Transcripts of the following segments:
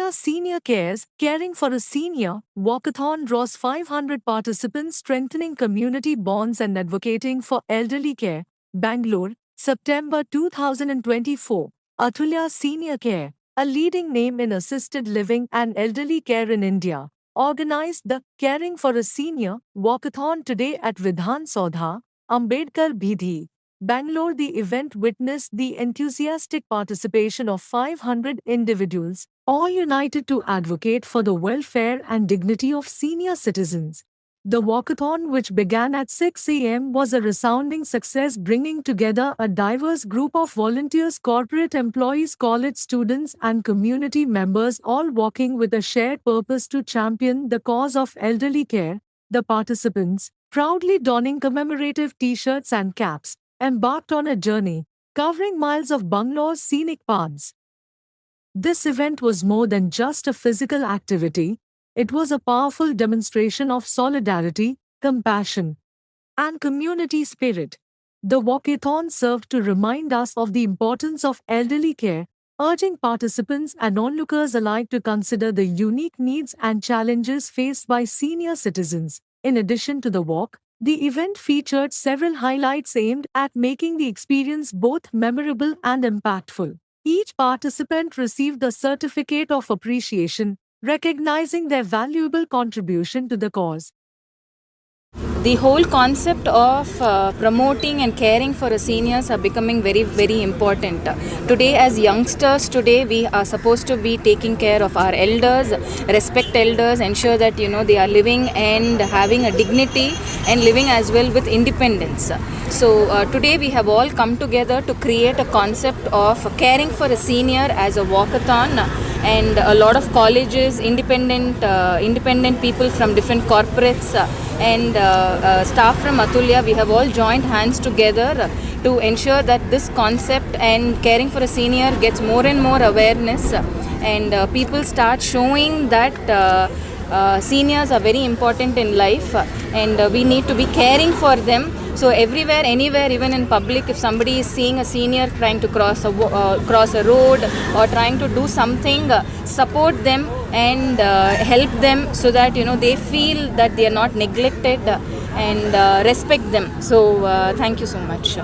Atulya Senior Cares, Caring for a Senior, Walkathon draws 500 participants strengthening community bonds and advocating for elderly care. Bangalore, September 2024. Atulya Senior Care, a leading name in assisted living and elderly care in India, organized the Caring for a Senior Walkathon today at Vidhan Saudha, Ambedkar Bhidhi, Bangalore. The event witnessed the enthusiastic participation of 500 individuals, all united to advocate for the welfare and dignity of senior citizens. The walkathon, which began at 6 a.m., was a resounding success, bringing together a diverse group of volunteers, corporate employees, college students, and community members, all walking with a shared purpose to champion the cause of elderly care. The participants, proudly donning commemorative t-shirts and caps, embarked on a journey covering miles of Bangalore's scenic paths. This event was more than just a physical activity. It was a powerful demonstration of solidarity, compassion, and community spirit. The walkathon served to remind us of the importance of elderly care, urging participants and onlookers alike to consider the unique needs and challenges faced by senior citizens. In addition to the walk, the event featured several highlights aimed at making the experience both memorable and impactful. Each participant received a certificate of appreciation, recognizing their valuable contribution to the cause. The whole concept of promoting and caring for the seniors are becoming very, very important. Today, as youngsters, we are supposed to be taking care of our elders, respect elders, ensure that they are living and having a dignity and living as well with independence. So today we have all come together to create a concept of caring for a senior as a walkathon, and a lot of colleges, independent people from different corporates and staff from Atulya, we have all joined hands together to ensure that this concept and caring for a senior gets more and more awareness, and people start showing that seniors are very important in life, and we need to be caring for them. So everywhere, anywhere, even in public, if somebody is seeing a senior trying to cross a road or trying to do something, support them and help them so that they feel that they are not neglected, and respect them. So thank you so much.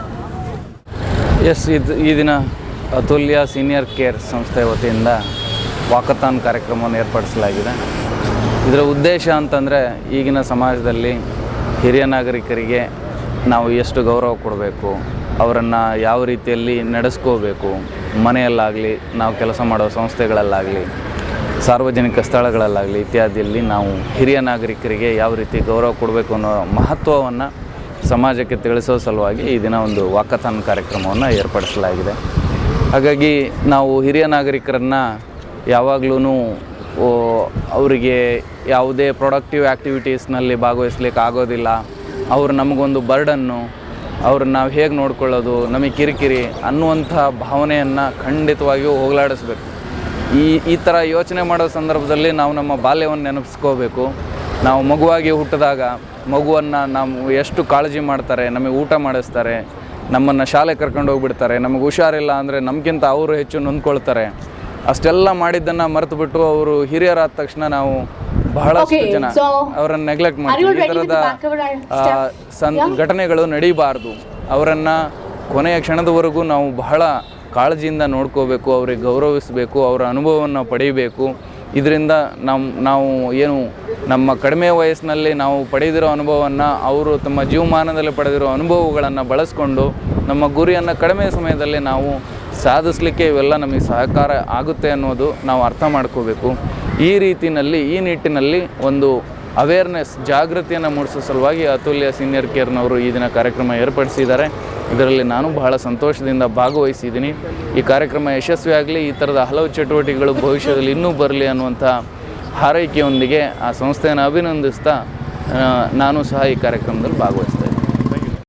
Yes, ಈ ದಿನ ಅತುಲ್ಯ senior care ಸಂಸ್ಥೆ ವತಿಯಿಂದ walkathon ಕಾರ್ಯಕ್ರಮವನ್ನು ಏರ್ಪಡಿಸಲಾಗಿದೆ. ಇದರ ಉದ್ದೇಶ ಅಂತಂದರೆ ಈಗಿನ ಸಮಾಜದಲ್ಲಿ ಹಿರಿಯ ನಾಗರಿಕರಿಗೆ ನಾವು ಎಷ್ಟು ಗೌರವ ಕೊಡಬೇಕು, ಅವರನ್ನು ಯಾವ ರೀತಿಯಲ್ಲಿ ನಡೆಸ್ಕೋಬೇಕು, ಮನೆಯಲ್ಲಾಗಲಿ ನಾವು ಕೆಲಸ ಮಾಡೋ ಸಂಸ್ಥೆಗಳಲ್ಲಾಗಲಿ ಸಾರ್ವಜನಿಕ ಸ್ಥಳಗಳಲ್ಲಾಗಲಿ ಇತ್ಯಾದಿಯಲ್ಲಿ ನಾವು ಹಿರಿಯ ನಾಗರಿಕರಿಗೆ ಯಾವ ರೀತಿ ಗೌರವ ಕೊಡಬೇಕು ಅನ್ನೋ ಮಹತ್ವವನ್ನು ಸಮಾಜಕ್ಕೆ ತಿಳಿಸೋ ಸಲುವಾಗಿ ಈ ದಿನ ಒಂದು ವಾಕಥಾನ್ ಕಾರ್ಯಕ್ರಮವನ್ನು ಏರ್ಪಡಿಸಲಾಗಿದೆ. ಹಾಗಾಗಿ ನಾವು ಹಿರಿಯ ನಾಗರಿಕರನ್ನು ಯಾವಾಗಲೂ ಅವರಿಗೆ ಯಾವುದೇ ಪ್ರೊಡಕ್ಟಿವ್ ಆ್ಯಕ್ಟಿವಿಟೀಸ್ನಲ್ಲಿ ಭಾಗವಹಿಸ್ಲಿಕ್ಕೆ ಆಗೋದಿಲ್ಲ, ಅವರು ನಮಗೊಂದು ಬರ್ಡನ್ನು, ಅವ್ರನ್ನ ನಾವು ಹೇಗೆ ನೋಡ್ಕೊಳ್ಳೋದು, ನಮಗೆ ಕಿರಿಕಿರಿ ಅನ್ನುವಂಥ ಭಾವನೆಯನ್ನು ಖಂಡಿತವಾಗಿಯೂ ಹೋಗಲಾಡಿಸ್ಬೇಕು. ಈ ಥರ ಯೋಚನೆ ಮಾಡೋ ಸಂದರ್ಭದಲ್ಲಿ ನಾವು ನಮ್ಮ ಬಾಲ್ಯವನ್ನು ನೆನಪಿಸ್ಕೋಬೇಕು. ನಾವು ಮಗುವಾಗಿ ಹುಟ್ಟಿದಾಗ ಮಗುವನ್ನು ನಾವು ಎಷ್ಟು ಕಾಳಜಿ ಮಾಡ್ತಾರೆ, ನಮಗೆ ಊಟ ಮಾಡಿಸ್ತಾರೆ, ನಮ್ಮನ್ನು ಶಾಲೆ ಕರ್ಕೊಂಡು ಹೋಗ್ಬಿಡ್ತಾರೆ, ನಮಗೆ ಹುಷಾರಿಲ್ಲ ಅಂದರೆ ನಮಗಿಂತ ಅವರು ಹೆಚ್ಚು ನೊಂದ್ಕೊಳ್ತಾರೆ. ಅಷ್ಟೆಲ್ಲ ಮಾಡಿದ್ದನ್ನು ಮರೆತುಬಿಟ್ಟು ಅವರು ಹಿರಿಯರಾದ ತಕ್ಷಣ ನಾವು ಬಹಳಷ್ಟು ಜನ ಅವರನ್ನು ನೆಗ್ಲೆಕ್ಟ್ ಮಾಡ್ತೀವಿ. ಈ ಥರದ ಘಟನೆಗಳು ನಡೀಬಾರ್ದು. ಅವರನ್ನು ಕೊನೆಯ ಕ್ಷಣದವರೆಗೂ ನಾವು ಬಹಳ ಕಾಳಜಿಯಿಂದ ನೋಡ್ಕೋಬೇಕು, ಅವ್ರಿಗೆ ಗೌರವಿಸಬೇಕು, ಅವರ ಅನುಭವವನ್ನು ಪಡೀಬೇಕು. ಇದರಿಂದ ನಾವು ಏನು ನಮ್ಮ ಕಡಿಮೆ ವಯಸ್ಸಿನಲ್ಲಿ ನಾವು ಪಡೆದಿರೋ ಅನುಭವವನ್ನು ಅವರು ತಮ್ಮ ಜೀವಮಾನದಲ್ಲಿ ಪಡೆದಿರೋ ಅನುಭವಗಳನ್ನು ಬಳಸ್ಕೊಂಡು ನಮ್ಮ ಗುರಿಯನ್ನು ಕಡಿಮೆ ಸಮಯದಲ್ಲಿ ನಾವು ಸಾಧಿಸಲಿಕ್ಕೆ ಇವೆಲ್ಲ ನಮಗೆ ಸಹಕಾರ ಆಗುತ್ತೆ ಅನ್ನೋದು ನಾವು ಅರ್ಥ ಮಾಡ್ಕೋಬೇಕು. ಈ ನಿಟ್ಟಿನಲ್ಲಿ ಒಂದು ಅವೇರ್ನೆಸ್, ಜಾಗೃತಿಯನ್ನು ಮೂಡಿಸೋ ಸಲುವಾಗಿ ಅತುಲ್ಯ ಸೀನಿಯರ್ ಕೇರ್ನವರು ಈ ದಿನ ಕಾರ್ಯಕ್ರಮ ಏರ್ಪಡಿಸಿದ್ದಾರೆ. ಇದರಲ್ಲಿ ನಾನು ಬಹಳ ಸಂತೋಷದಿಂದ ಭಾಗವಹಿಸಿದ್ದೀನಿ. ಈ ಕಾರ್ಯಕ್ರಮ ಯಶಸ್ವಿಯಾಗಲಿ, ಈ ಥರದ ಹಲವು ಚಟುವಟಿಕೆಗಳು ಭವಿಷ್ಯದಲ್ಲಿ ಇನ್ನೂ ಬರಲಿ ಅನ್ನುವಂಥ ಹಾರೈಕೆಯೊಂದಿಗೆ ಆ ಸಂಸ್ಥೆಯನ್ನು ಅಭಿನಂದಿಸ್ತಾ ನಾನು ಸಹ ಈ ಕಾರ್ಯಕ್ರಮದಲ್ಲಿ ಭಾಗವಹಿಸ್ತೇನೆ.